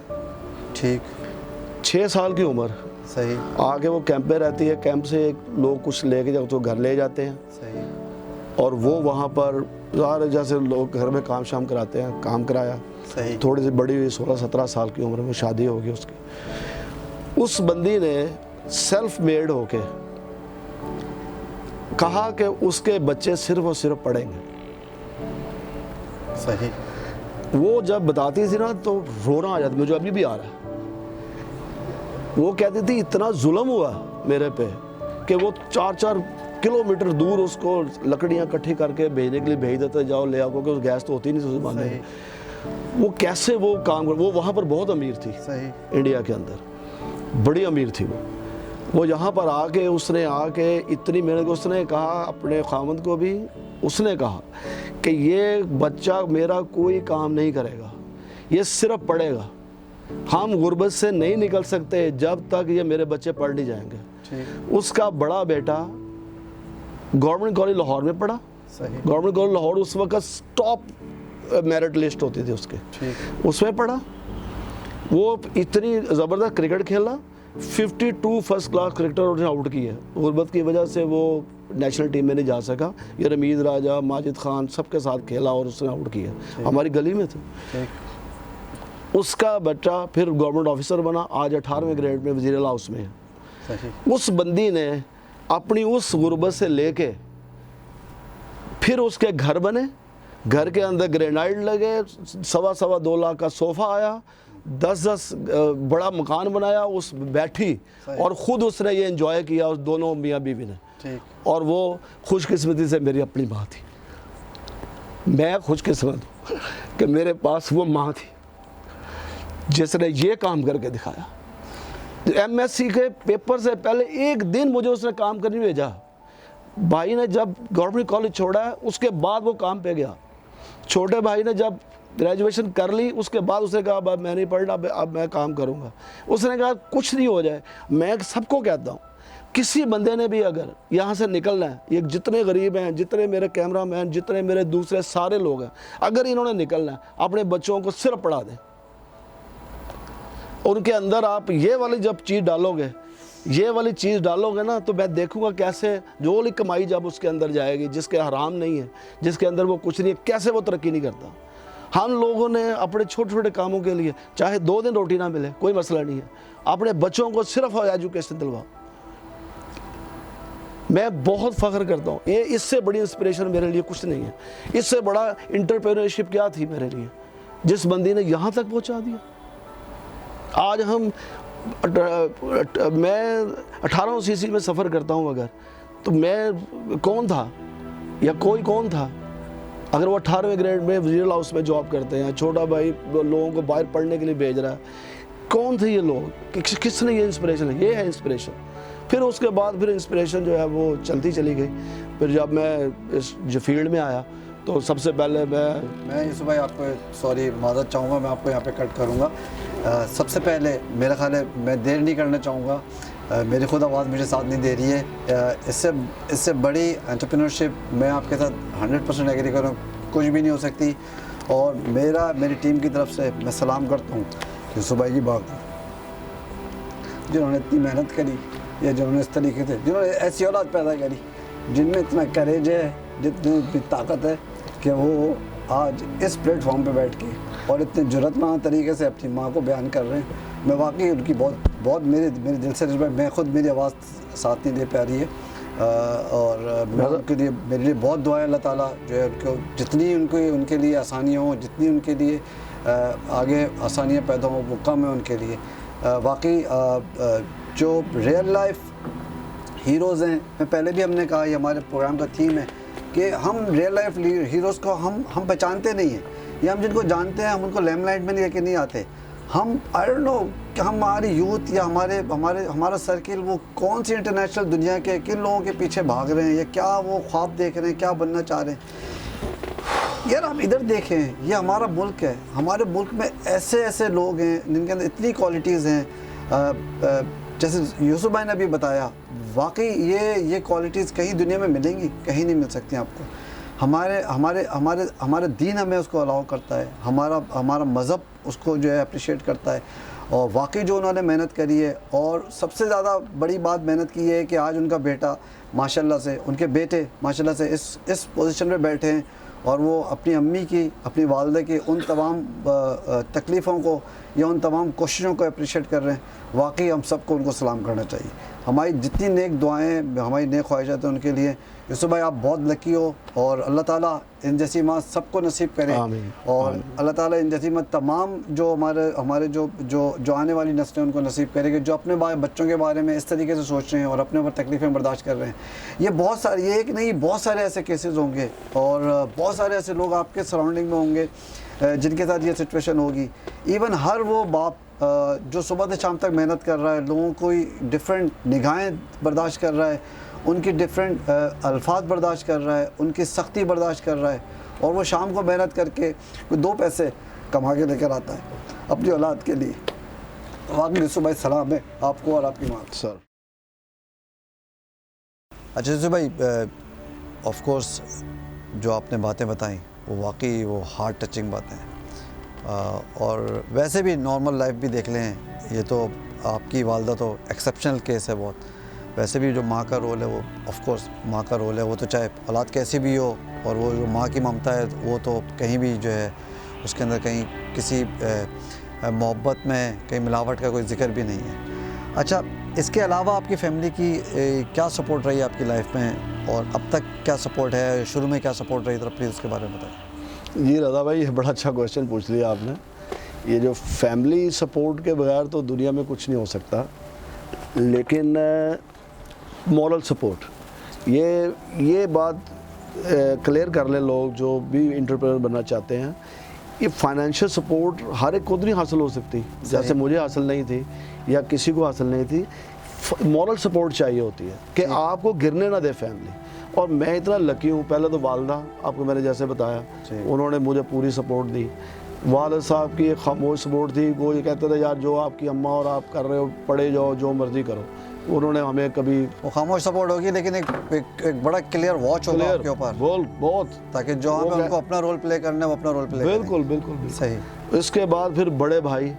[SPEAKER 1] ठीक। 6
[SPEAKER 2] साल की उम्र,
[SPEAKER 1] सही।
[SPEAKER 2] आके वो कैंप पे रहती है, कैंप से लोग कुछ लेके जाओ तो घर ले जाते हैं।
[SPEAKER 1] सही।
[SPEAKER 2] और वो वहाँ पर सारे जैसे लोग घर में काम शाम कराते हैं, काम कराया।
[SPEAKER 1] सही।
[SPEAKER 2] थोड़ी सी बड़ी हुई, 16-17 साल की उम्र में शादी होगी उसकी। उस बंदी ने सेल्फ मेड होके कहा कि उसके बच्चे सिर्फ और सिर्फ पढ़ेंगे।
[SPEAKER 1] सही।
[SPEAKER 2] वो जब बताती थी ना तो रोना आ जाता, मुझे अभी भी आ रहा है। वो कहती थी इतना जुल्म हुआ मेरे पे कि वो 4-4 किलोमीटर दूर उसको लकड़ियाँ इकट्ठी करके भेजने के लिए भेज देते, जाओ ले आओ, क्योंकि उस गैस तो होती नहीं थी उस ज़माने में। वो कैसे वो काम कर, वो वहाँ पर बहुत अमीर थी। सही। इंडिया के अंदर बड़ी अमीर थी वो यहाँ पर आके उसने इतनी मेहनत, उसने कहा अपने खामद को भी, उसने कहा कि ये बच्चा मेरा कोई काम नहीं करेगा, ये सिर्फ पढ़ेगा। हम गुर्बत से नहीं निकल सकते जब तक ये मेरे बच्चे पढ़ नहीं जाएंगे। उसका बड़ा बेटा गवर्नमेंट कॉलेज लाहौर में पढ़ा। गवर्नमेंट कॉलेज लाहौर उस वक्त टॉप मेरिट लिस्ट होती थी उसके, उसमें पढ़ा। वो इतनी ज़बरदस्त क्रिकेट खेला, 52 फर्स्ट क्लास क्रिकेटर उसने आउट किया। गुर्बत की वजह से वो नेशनल टीम में नहीं जा सका। ये रमीज़ राजा, माजिद खान सबके साथ खेला और उसने आउट किया, हमारी गली में थे। उसका बच्चा फिर गवर्नमेंट ऑफिसर बना, आज 18वें ग्रेड में वज़ीर हाउस में है। उस बंदी ने अपनी उस गुर्बत से लेके फिर उसके घर बने, घर के अंदर ग्रेनाइट लगे, 2.25 लाख का सोफ़ा आया, 10 बड़ा मकान बनाया, उस बैठी और ख़ुद उसने ये एंजॉय किया, उस दोनों मियाँ बीवी ने। और वो खुशकिस्मती से मेरी अपनी माँ थी। मैं खुशकिस्मत हूँ कि मेरे पास वो माँ थी जिसने ये काम करके दिखाया। MSc के पेपर से पहले एक दिन मुझे उसने काम करने भेजा। भाई ने जब गवर्नमेंट कॉलेज छोड़ा है उसके बाद वो काम पे गया। छोटे भाई ने जब ग्रेजुएशन कर ली उसके बाद उसने कहा अब मैं नहीं पढ़ना, अब मैं काम करूँगा। उसने कहा कुछ नहीं हो जाए। मैं सबको कहता हूँ, किसी बंदे ने भी अगर यहाँ से निकलना है, ये जितने गरीब हैं, जितने मेरे कैमरा मैन, जितने मेरे दूसरे सारे लोग हैं, अगर इन्होंने निकलना है अपने बच्चों को सिर्फ पढ़ा दें। उनके अंदर आप ये वाली जब चीज़ डालोगे, ये वाली चीज़ डालोगे ना, तो मैं देखूंगा कैसे जो वाली कमाई जब उसके अंदर जाएगी, जिसके हराम नहीं है, जिसके अंदर वो कुछ नहीं है, कैसे वो तरक्की नहीं करता। हम लोगों ने अपने छोटे छोटे कामों के लिए चाहे 2 दिन रोटी ना मिले कोई मसला नहीं है, अपने बच्चों को सिर्फ एजुकेशन दिलवाओ। मैं बहुत फ़ख्र करता हूँ। ये इससे बड़ी इंस्पिरेशन मेरे लिए कुछ नहीं है। इससे बड़ा इंटरप्रेन्योरशिप क्या थी मेरे लिए, जिस बंदी ने यहाँ तक पहुँचा दिया। आज मैं 18 सीसी में सफ़र करता हूँ अगर, तो मैं कौन था या कोई कौन था अगर वो 18वें ग्रेड में वज़ीर हाउस में जॉब करते हैं, छोटा भाई लोगों को बाहर पढ़ने के लिए भेज रहा है, कौन थे ये लोग, किसने ये इंस्पिरेशन है? ये है इंस्पिरेशन। फिर उसके बाद फिर इंस्पिरेशन जो है वो चलती चली गई। फिर जब मैं इस जो फील्ड में आया तो सबसे पहले मैं
[SPEAKER 1] यूसुफ भाई आपको सॉरी माज़रत चाहूँगा, मैं आपको यहाँ पे कट करूँगा। सबसे पहले मेरा ख्याल है मैं देर नहीं करना चाहूँगा मेरी खुद आवाज़ मुझे साथ नहीं दे रही है। इससे बड़ी एंटरप्रेन्योरशिप मैं आपके साथ 100% एग्री करूँ कुछ भी नहीं हो सकती। और मेरी टीम की तरफ से मैं सलाम करता हूँ यूसुफ भाई की बात, जिन्होंने इतनी मेहनत करी या जिन्होंने इस तरीके से जिन्होंने ऐसी औलाद पैदा करी जिनमें इतना करेज है, जितनी इतनी ताकत है कि वो आज इस प्लेटफॉर्म पे बैठ के और इतने जुर्रतमंद तरीके से अपनी माँ को बयान कर रहे हैं। मैं वाकई उनकी बहुत मेरे दिल से रिस्पेक्ट। मैं खुद मेरी आवाज़ साथ नहीं दे पा रही है और मैं उनके लिए मेरे लिए बहुत दुआ है अल्लाह ताला जो है उनको जितनी उनके लिए आसानियाँ हों, जितनी उनके लिए आगे आसानियाँ पैदा हों वो कम है उनके लिए। वाकई जो रियल लाइफ हीरोज़ हैं, मैं पहले भी हमने कहा ये हमारे प्रोग्राम का थीम है कि हम रियल लाइफ हीरोज़ को हम पहचानते नहीं हैं, या हम जिनको जानते हैं हम उनको लेमलाइट में लेके नहीं आते। हम आई डोंट नो कि हमारी यूथ या हमारा सर्किल वो कौन सी इंटरनेशनल दुनिया के किन लोगों के पीछे भाग रहे हैं या क्या वो ख्वाब देख रहे हैं, क्या बनना चाह रहे हैं। यार आप इधर देखें, ये हमारा मुल्क है, हमारे मुल्क में ऐसे लोग हैं जिनके अंदर इतनी क्वालिटीज़ हैं। जैसे यूसुफ भाई ने अभी बताया, वाकई ये क्वालिटीज़ कहीं दुनिया में मिलेंगी, कहीं नहीं मिल सकती आपको। हमारे दीन हमें उसको अलाउ करता है, हमारा मज़हब उसको जो है अप्रिशिएट करता है। और वाकई जो उन्होंने मेहनत करी है, और सबसे ज़्यादा बड़ी बात मेहनत की है कि आज उनका बेटा माशाल्लाह से, उनके बेटे माशाल्लाह से इस पोजीशन पे बैठे हैं और वो अपनी अम्मी की, अपनी वालदा की उन तमाम तकलीफ़ों को या उन तमाम कोशिशों को अप्रिशिएट कर रहे हैं। वाकई हम सबको उनको सलाम करना चाहिए। हमारी जितनी नेक दुआएं, हमारी नेक ख्वाहिशात हैं उनके लिए। यूसुफ भाई आप बहुत लकी हो और अल्लाह ताला इन जैसी माँ सबको नसीब करे। और अल्लाह ताला इन जैसी माँ तमाम जो हमारे जो आने वाली नस्लें उनको नसीब करेगी, जो अपने बच्चों के बारे में इस तरीके से सोच रहे हैं और अपने ऊपर तकलीफ़ें बर्दाश्त कर रहे हैं। ये एक नहीं बहुत सारे ऐसे केसेस होंगे और बहुत सारे ऐसे लोग आपके सराउंडिंग में होंगे जिनके साथ ये सिचुएशन होगी। इवन हर वो बाप जो सुबह से शाम तक मेहनत कर रहा है, लोगों को डिफरेंट निगाहें बर्दाश्त कर रहा है, उनकी डिफरेंट अल्फाज बर्दाश्त कर रहा है, उनकी सख्ती बर्दाश्त कर रहा है, और वो शाम को मेहनत करके कोई 2 पैसे कमा के लेकर आता है अपनी औलाद के लिए। वाकई यूसुफ भाई सलाम है आपको और आपकी माँ
[SPEAKER 2] सर।
[SPEAKER 1] अच्छा यूसुफ भाई, ऑफ कोर्स जो आपने बातें बताई वो वाकई वो हार्ट टचिंग बातें हैं। और वैसे भी नॉर्मल लाइफ भी देख लें, ये तो आपकी वालदा तो एक्सेप्शनल केस है बहुत। वैसे भी जो माँ का रोल है वो ऑफ कोर्स माँ का रोल है, वो तो चाहे औलाद कैसी भी हो, और वो जो माँ की ममता है वो तो कहीं भी जो है उसके अंदर कहीं किसी मोहब्बत में कहीं मिलावट का कोई जिक्र भी नहीं है। अच्छा, इसके अलावा आपकी फैमिली की क्या सपोर्ट रही आपकी लाइफ में, और अब तक क्या सपोर्ट है, शुरू में क्या सपोर्ट रही, तो प्लीज़ उसके बारे में बताएं।
[SPEAKER 2] जी रज़ा भाई, ये बड़ा अच्छा क्वेश्चन पूछ लिया आपने। ये जो फैमिली सपोर्ट के बगैर तो दुनिया में कुछ नहीं हो सकता, लेकिन मॉरल सपोर्ट ये बात क्लियर कर लें लोग जो भी एंटरप्रेन्योर बनना चाहते हैं। ये फाइनेंशियल सपोर्ट हर एक को नहीं हासिल हो सकती, जैसे मुझे हासिल नहीं थी या किसी को हासिल नहीं थी। मॉरल सपोर्ट चाहिए होती है कि आपको गिरने ना दे फैमिली। और मैं इतना लकी हूँ, पहले तो वालदा आपको मैंने जैसे बताया, उन्होंने मुझे पूरी सपोर्ट दी। वालिद साहब की एक खामोश सपोर्ट थी, वो ये कहते थे यार जो आपकी अम्मा और आप कर रहे हो पढ़े जाओ, जो मर्ज़ी करो। उन्होंने हमें कभी,
[SPEAKER 1] वो खामोश सपोर्ट होगी लेकिन एक बड़ा क्लियर वॉच होगा आपके ऊपर,
[SPEAKER 2] बहुत, ताकि
[SPEAKER 1] जो उनको अपना रोल प्ले करना है वो अपना रोल प्ले
[SPEAKER 2] बिल्कुल
[SPEAKER 1] सही।
[SPEAKER 2] इसके बाद फिर बड़े भाई,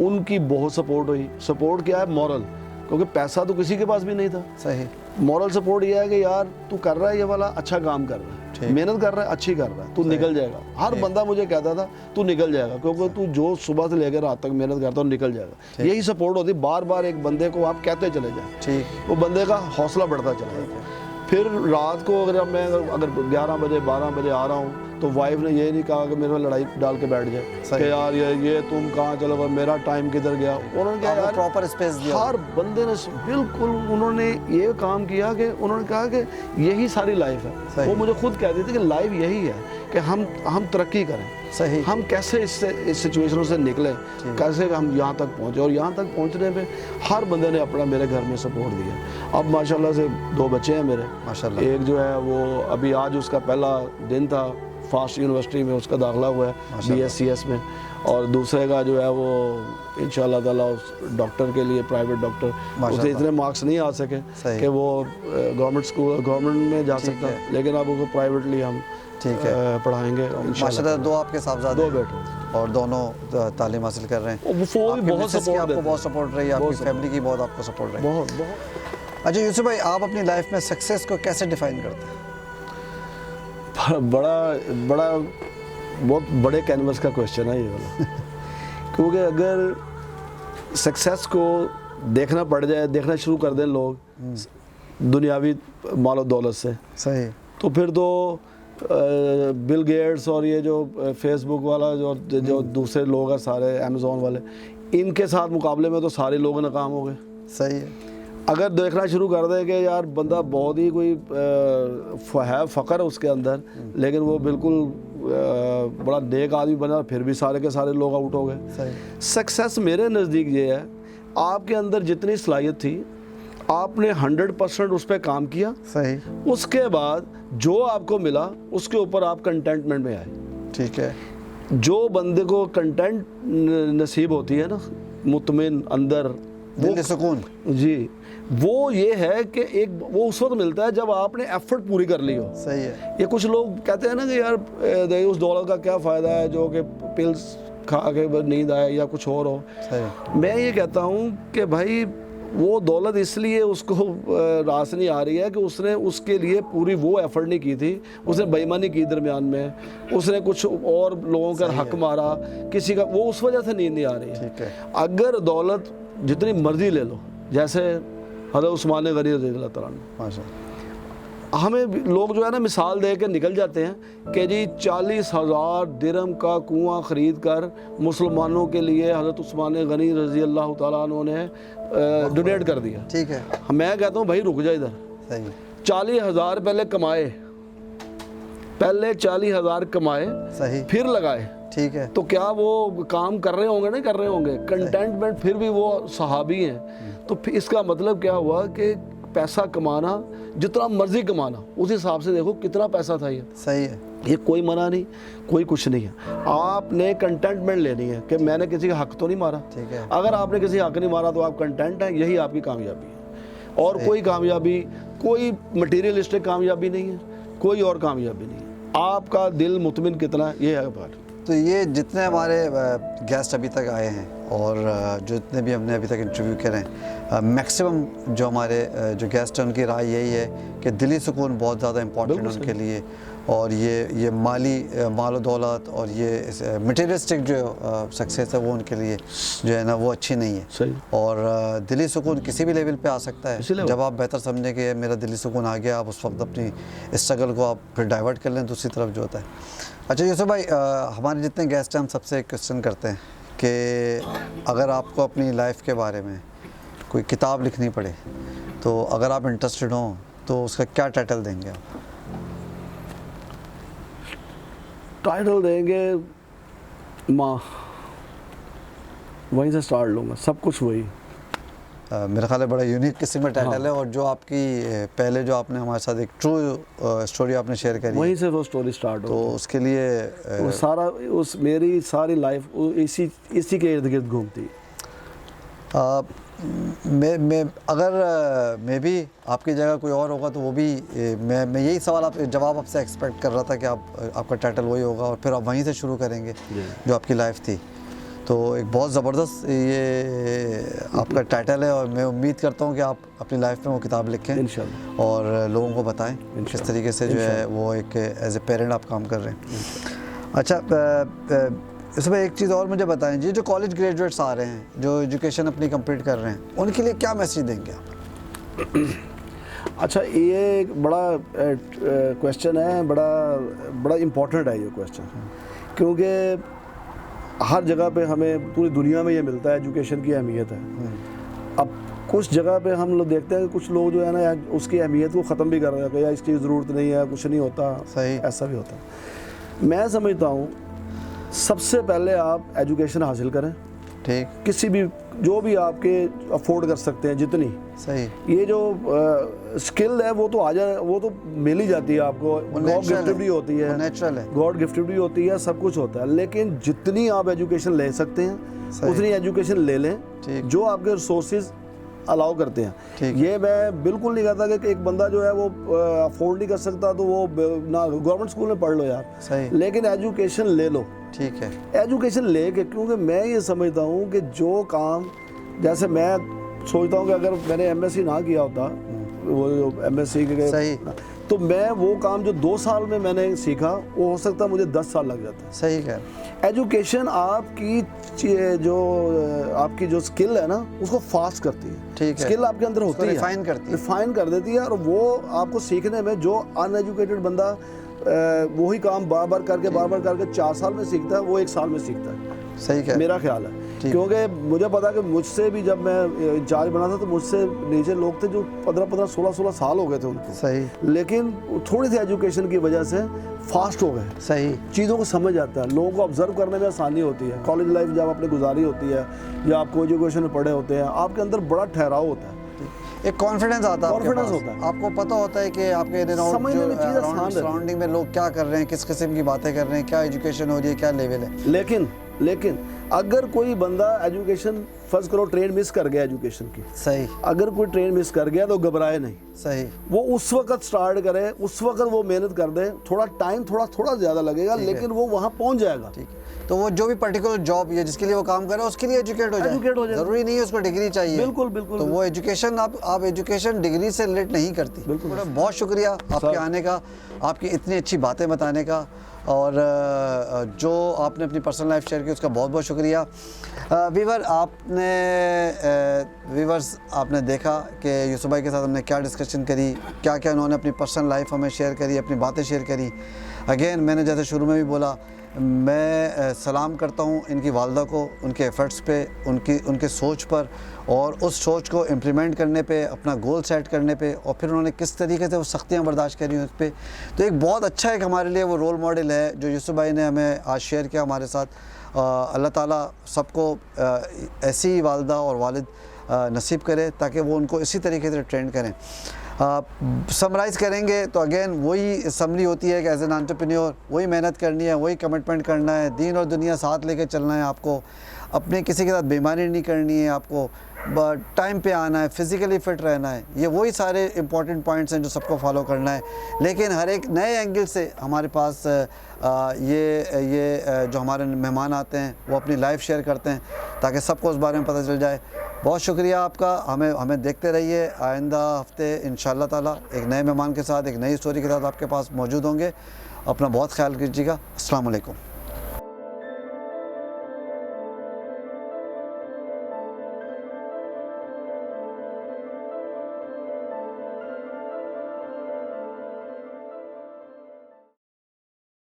[SPEAKER 2] उनकी बहुत सपोर्ट हुई। सपोर्ट क्या है? मॉरल, क्योंकि पैसा तो किसी के पास भी नहीं था।
[SPEAKER 1] सही।
[SPEAKER 2] मॉरल सपोर्ट ये है कि यार तू कर रहा है ये वाला अच्छा काम कर रहा है, मेहनत कर रहा है, अच्छी कर रहा है, तू निकल जाएगा। हर बंदा मुझे कहता था तू निकल जाएगा, क्योंकि तू जो सुबह से लेकर रात तक मेहनत करता है निकल जाएगा। यही सपोर्ट होती। बार बार एक बंदे को आप कहते चले जाए, वो बंदे का हौसला बढ़ता चला जाता है। फिर रात को अगर मैं 11 बजे 12 बजे आ रहा हूँ तो वाइफ ने ये नहीं कहा कि मेरे में लड़ाई डाल के बैठ जाए कि यार ये तुम कहाँ चलो, मेरा टाइम किधर गया। उन्होंने क्या यार
[SPEAKER 1] प्रॉपर स्पेस दिया।
[SPEAKER 2] हर बंदे ने बिल्कुल उन्होंने ये काम किया कि उन्होंने कहा कि यही सारी लाइफ है। वो मुझे खुद कहती थी कि लाइफ यही है कि हम तरक्की करें।
[SPEAKER 1] सही।
[SPEAKER 2] हम कैसे इस सिचुएशनों से निकले, कैसे हम यहाँ तक पहुँचे। और यहाँ तक पहुँचने में हर बंदे ने अपना मेरे घर में सपोर्ट दिया। अब माशाल्लाह से 2 बच्चे हैं मेरे।
[SPEAKER 1] माशाल्लाह।
[SPEAKER 2] एक जो है वो अभी आज उसका पहला दिन था फास्ट यूनिवर्सिटी में उसका दाखिला हुआ है BScs में, और दूसरे का जो है वो इंशाल्लाह ताला उस डॉक्टर के लिए, प्राइवेट डॉक्टर, उसे इतने मार्क्स नहीं आ सके कि वो गवर्नमेंट में जा सकता, लेकिन अब उसको प्राइवेटली हम पढ़ाएंगे
[SPEAKER 1] माशाल्लाह। दो आपके साहबजादे,
[SPEAKER 2] दो बेटे,
[SPEAKER 1] और दोनों तालीम हासिल कर रहे हैं।
[SPEAKER 2] वो भी बहुत सपोर्ट,
[SPEAKER 1] आपको बहुत सपोर्ट रही है, आपकी फैमिली की बहुत आपको सपोर्ट रही है।
[SPEAKER 2] बहुत।
[SPEAKER 1] अच्छा यूसुफ भाई, आप अपनी लाइफ में सक्सेस को कैसे डिफाइन करते हैं?
[SPEAKER 2] बहुत बड़े कैनवस का क्वेश्चन है ये वाला क्योंकि अगर सक्सेस को देखना शुरू कर दें लोग दुनियावी मालो दौलत से,
[SPEAKER 1] सही,
[SPEAKER 2] तो फिर तो बिल गेट्स और ये जो फेसबुक वाला जो दूसरे लोग हैं सारे, अमेज़ॉन वाले, इनके साथ मुकाबले में तो सारे लोग नाकाम हो गए।
[SPEAKER 1] सही है।
[SPEAKER 2] अगर देखना शुरू कर दे कि यार बंदा बहुत ही कोई है फ़क्र है उसके अंदर, लेकिन वो बिल्कुल बड़ा नेक आदमी बना, फिर भी सारे के सारे लोग आउट हो गए। सक्सेस मेरे नज़दीक ये है, आपके अंदर जितनी सलाहियत थी आपने 100% उस पर काम किया,
[SPEAKER 1] सही,
[SPEAKER 2] उसके बाद जो आपको मिला उसके ऊपर आप कंटेंटमेंट में आए।
[SPEAKER 1] ठीक है।
[SPEAKER 2] जो बंदे को कंटेंट नसीब होती है ना, मुतमिन अंदर
[SPEAKER 1] दिल सुकून, जी,
[SPEAKER 2] वो ये है कि एक वो उस वक्त मिलता है जब आपने एफर्ट पूरी कर ली हो।
[SPEAKER 1] सही है।
[SPEAKER 2] ये कुछ लोग कहते हैं ना कि यार उस दौलत का क्या फ़ायदा है जो कि पिल्स खा के नींद आए या कुछ और हो।
[SPEAKER 1] सही।
[SPEAKER 2] मैं ये कहता हूँ कि भाई वो दौलत इसलिए उसको रास नहीं आ रही है कि उसने उसके लिए पूरी वो एफर्ट नहीं की थी, उसने बेईमानी की दरमियान में, उसने कुछ और लोगों का हक मारा किसी का, वो उस वजह से नींद नहीं आ रही है।
[SPEAKER 1] ठीक है।
[SPEAKER 2] अगर दौलत जितनी मर्जी ले लो, जैसे हज़रत उस्मान गनी रज़ियल्लाहु तआला अन्हु, हमें लोग जो है ना मिसाल दे के निकल जाते हैं कि जी 40,000 दिरहम का कुआं ख़रीद कर मुसलमानों के लिए हज़रत उस्मान गनी रज़ियल्लाहु तआला अन्हु ने डोनेट कर दिया।
[SPEAKER 1] ठीक है।
[SPEAKER 2] मैं कहता हूँ भाई रुक जा इधर।
[SPEAKER 1] सही।
[SPEAKER 2] 40,000 पहले कमाए, 40,000 कमाए, सही, फिर लगाए।
[SPEAKER 1] ठीक है।
[SPEAKER 2] तो क्या वो काम कर रहे होंगे? नहीं कर रहे होंगे, कंटेंटमेंट, फिर भी वो सहाबी हैं। तो इसका मतलब क्या हुआ कि पैसा कमाना जितना मर्जी कमाना, उस हिसाब से देखो कितना पैसा था ये।
[SPEAKER 1] सही है। ये
[SPEAKER 2] कोई मना नहीं, कोई कुछ नहीं है। आपने कंटेंटमेंट लेनी है कि मैंने किसी का हक तो नहीं मारा।
[SPEAKER 1] ठीक है।
[SPEAKER 2] अगर आपने किसी हक नहीं मारा तो आप कंटेंट हैं, यही आपकी कामयाबी है। और कोई कामयाबी, कोई मटीरियलिस्टिक कामयाबी नहीं है, कोई और कामयाबी नहीं है। आपका दिल मुतमिन कितना है, ये है बात।
[SPEAKER 1] तो ये जितने हमारे गेस्ट अभी तक आए हैं और जो जितने भी हमने अभी तक इंटरव्यू करे हैं, मैक्सिमम जो हमारे जो गेस्ट हैं उनकी राय यही है कि दिली सुकून बहुत ज़्यादा इम्पॉर्टेंट है उनके लिए, और ये मालो दौलत और ये मटेरियलिस्टिक जो सक्सेस है वो उनके लिए जो है ना वो अच्छी नहीं है।
[SPEAKER 2] सही।
[SPEAKER 1] और दिली सुकून किसी भी लेवल पे आ सकता है। जब आप बेहतर समझें कि मेरा दिली सुकून आ गया, आप उस वक्त अपनी स्ट्रगल को आप फिर डाइवर्ट कर लें दूसरी तरफ जो होता है। अच्छा यूसुफ भाई, हमारे जितने गेस्ट हैं हम सबसे एक क्वेश्चन करते हैं कि अगर आपको अपनी लाइफ के बारे में कोई किताब लिखनी पड़े तो अगर आप इंटरेस्टेड हों तो उसका क्या टाइटल देंगे आप?
[SPEAKER 2] टाइटल देंगे माँ, वहीं से स्टार्ट लूँगा, सब कुछ वही।
[SPEAKER 1] मेरा ख्याल है बड़ा यूनिक किस्म का टाइटल है, और जो आपकी पहले जो आपने हमारे साथ एक ट्रू स्टोरी आपने शेयर करी, वहीं
[SPEAKER 2] से वो स्टोरी स्टार्ट हो।
[SPEAKER 1] तो उसके लिए
[SPEAKER 2] वो सारा मेरी सारी लाइफ इसी के इर्द गिर्द घूमती।
[SPEAKER 1] मैं भी आपकी जगह कोई और होगा तो वो भी मैं यही सवाल जवाब आपसे एक्सपेक्ट कर रहा था कि आपका टाइटल वही होगा और फिर आप वहीं से शुरू करेंगे जो आपकी लाइफ थी। तो एक बहुत ज़बरदस्त ये आपका टाइटल है, और मैं उम्मीद करता हूँ कि आप अपनी लाइफ में वो किताब लिखें इंशाल्लाह और लोगों को बताएं किस तरीके से जो है वो एक एज ए पेरेंट आप काम कर रहे हैं। अच्छा, इसमें एक चीज़ और मुझे बताएं जी, जो कॉलेज ग्रेजुएट्स आ रहे हैं जो एजुकेशन अपनी कंप्लीट कर रहे हैं, उनके लिए क्या मैसेज देंगे आप?
[SPEAKER 2] अच्छा, ये एक बड़ा क्वेश्चन है, बड़ा इम्पोर्टेंट है ये क्वेश्चन, क्योंकि हर जगह पे हमें पूरी दुनिया में ये मिलता है एजुकेशन की अहमियत है। अब कुछ जगह पे हम लोग देखते हैं कि कुछ लोग जो है ना उसकी अहमियत को ख़त्म भी कर रहे हैं कि यार इसकी ज़रूरत नहीं है, कुछ नहीं होता।
[SPEAKER 1] सही,
[SPEAKER 2] ऐसा भी होता है। मैं समझता हूँ सबसे पहले आप एजुकेशन हासिल करें,
[SPEAKER 1] ठीक,
[SPEAKER 2] किसी भी जो भी आपके अफोर्ड कर सकते हैं जितनी,
[SPEAKER 1] सही,
[SPEAKER 2] ये जो स्किल है वो तो आ जाए, वो तो मिल ही जाती है आपको, गॉड
[SPEAKER 1] natural
[SPEAKER 2] गिफ्टेड
[SPEAKER 1] है,
[SPEAKER 2] भी होती
[SPEAKER 1] वो
[SPEAKER 2] है,
[SPEAKER 1] नेचुरल है,
[SPEAKER 2] गॉड गिफ्टेड भी होती है, सब कुछ होता है, लेकिन जितनी आप एजुकेशन ले सकते हैं
[SPEAKER 1] सही।
[SPEAKER 2] उतनी एजुकेशन ले लें
[SPEAKER 1] ठीक।
[SPEAKER 2] जो आपके रिसोर्सेज अलाउ करते हैं।
[SPEAKER 1] ठीक।
[SPEAKER 2] ये मैं बिल्कुल नहीं कहता कि एक बंदा जो है वो अफोर्ड नहीं कर सकता तो वो ना गवर्नमेंट स्कूल में पढ़ लो यार,
[SPEAKER 1] सही,
[SPEAKER 2] लेकिन एजुकेशन ले लो।
[SPEAKER 1] ठीक है,
[SPEAKER 2] एजुकेशन ले के, क्योंकि मैं ये समझता हूँ कि जो काम, जैसे मैं सोचता हूँ कि अगर मैंने एमएससी ना किया होता, वो जो एमएससी के
[SPEAKER 1] सही,
[SPEAKER 2] तो मैं वो काम जो 2 साल में मैंने सीखा वो हो सकता मुझे 10 साल लग जाता।
[SPEAKER 1] सही कह,
[SPEAKER 2] एजुकेशन आपकी जो स्किल है ना उसको फास्ट करती है।
[SPEAKER 1] ठीक है,
[SPEAKER 2] स्किल आपके अंदर होती है,
[SPEAKER 1] रिफाइन करती है,
[SPEAKER 2] रिफाइन कर देती है, और वो आपको सीखने में, जो अनएजुकेटेड बंदा वही काम बार बार करके 4 साल में सीखता है, वो 1 साल में सीखता है।
[SPEAKER 1] सही कह,
[SPEAKER 2] मेरा ख्याल है, क्योंकि मुझे पता है कि मुझसे भी जब मैं इंचार्ज बना था तो मुझसे नीचे लोग थे जो 15-15, 16-16 साल हो गए थे उनको,
[SPEAKER 1] सही,
[SPEAKER 2] लेकिन थोड़ी सी एजुकेशन की वजह से फास्ट हो गए,
[SPEAKER 1] सही,
[SPEAKER 2] चीज़ों को समझ आता है, लोगों को ऑब्जर्व करने में आसानी होती है। कॉलेज लाइफ जब आपने गुजारी होती है या आपको एजुकेशन में पढ़े होते हैं, आपके अंदर बड़ा ठहराव होता है,
[SPEAKER 1] एक कॉन्फिडेंस आता है,
[SPEAKER 2] कॉन्फिडेंस होता है,
[SPEAKER 1] आपको पता होता है कि आपके
[SPEAKER 2] समझने में चीज़ आसान है,
[SPEAKER 1] सराउंडिंग में लोग क्या कर रहे हैं, किस किस्म की बातें कर रहे हैं, क्या एजुकेशन हो रही है, क्या लेवल है।
[SPEAKER 2] लेकिन अगर कोई बंदा एजुकेशन, फर्स्ट करो ट्रेन मिस कर गया एजुकेशन की,
[SPEAKER 1] सही,
[SPEAKER 2] अगर कोई ट्रेन मिस कर गया तो घबराए नहीं,
[SPEAKER 1] सही,
[SPEAKER 2] वो उस वक्त स्टार्ट करे, उस वक्त वो मेहनत कर दे, थोड़ा टाइम थोड़ा ज़्यादा लगेगा लेकिन वो वहाँ पहुँच जाएगा।
[SPEAKER 1] ठीक है, तो वो जो भी पर्टिकुलर जॉब या जिसके लिए वो काम कर रहा है उसके लिए एजुकेट हो जाए, जरूरी नहीं है उसको डिग्री चाहिए,
[SPEAKER 2] बिल्कुल,
[SPEAKER 1] तो वो एजुकेशन आप एजुकेशन डिग्री से रिलेट नहीं करती। बिल्कुल, बहुत शुक्रिया आपके आने का, आपकी इतनी अच्छी बातें बताने का, और जो आपने अपनी पर्सनल लाइफ शेयर की उसका बहुत बहुत शुक्रिया। वीवर्स आपने देखा कि यूसुफ भाई के साथ हमने क्या डिस्कशन करी, क्या क्या उन्होंने अपनी पर्सनल लाइफ हमें शेयर करी, अपनी बातें शेयर करी। अगेन मैंने जैसे शुरू में भी बोला, मैं सलाम करता हूँ इनकी वालदा को, उनके एफ़र्ट्स पे, उनके सोच पर, और उस सोच को इम्प्लीमेंट करने पे, अपना गोल सेट करने पे, और फिर उन्होंने किस तरीके से वो सख्तियाँ बर्दाश्त करी उस पर। तो एक बहुत अच्छा एक हमारे लिए वो रोल मॉडल है जो यूसुफ भाई ने हमें आज शेयर किया हमारे साथ। अल्लाह ताला सबको ऐसी वालदा और वालिद नसीब करे ताकि वो उनको इसी तरीके से ट्रेंड करें। समराइज़ करेंगे तो अगेन वही समरी होती है कि एज एन एंटरप्रेन्योर वही मेहनत करनी है, वही कमिटमेंट करना है, दीन और दुनिया साथ लेके चलना है आपको, अपने किसी के साथ बेईमानी नहीं करनी है आपको, टाइम पे आना है, फिज़िकली फ़िट रहना है। ये वही सारे इंपॉर्टेंट पॉइंट्स हैं जो सबको फॉलो करना है, लेकिन हर एक नए एंगल से हमारे पास ये जो हमारे मेहमान आते हैं वो अपनी लाइफ शेयर करते हैं ताकि सबको उस बारे में पता चल जाए। बहुत शुक्रिया आपका, हमें देखते रहिए। आइंदा हफ्ते इंशाअल्लाह ताला एक नए मेहमान के साथ, एक नई स्टोरी के साथ आपके पास मौजूद होंगे। अपना बहुत ख्याल कीजिएगा। अस्सलाम वालेकुम।